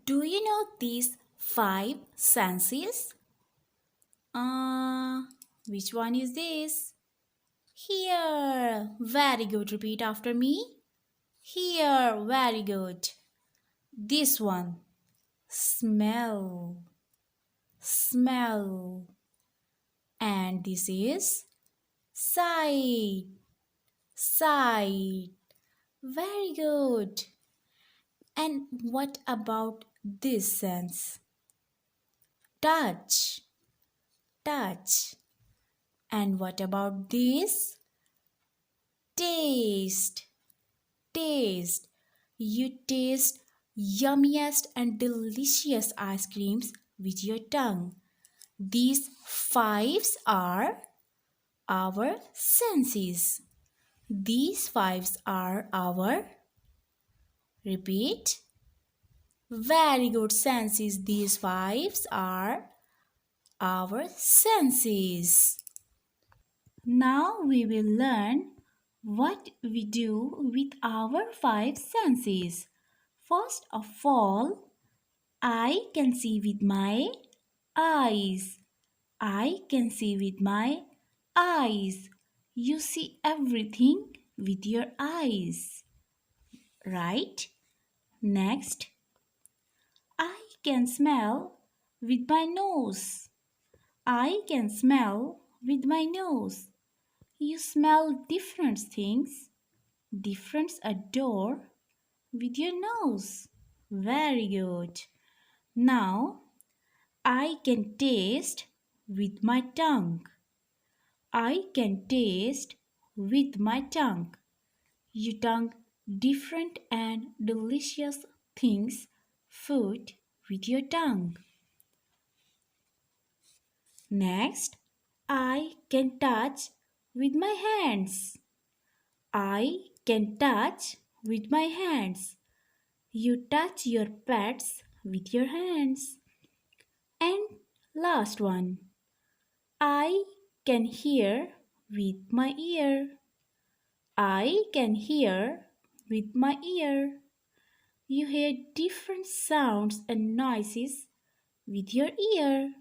Do you know these five senses? Uh, which one is this? Here. Very good. Repeat after me. Here. Very good. This one. Smell. Smell. And this is sight. Sight. Very good. And what about this sense? Touch. Touch. And what about this? Taste. Taste. You taste yummiest and delicious ice creams with your tongue. These fives are our senses. These fives are our, repeat, very good senses. These fives are our senses. Now we will learn what we do with our five senses. First of all, I can see with my eyes. I can see with my eyes. You see everything with your eyes, right? Next, I can smell with my nose. I can smell with my nose. You smell different things, different a door with your nose. Very good. Now I can taste with my tongue. I can taste with my tongue. You tongue different and delicious things, food with your tongue. Next, I can touch with my hands. I can touch with my hands. You touch your pets with your hands. And last one, I can hear with my ear. I can hear with my ear. You hear different sounds and noises with your ear.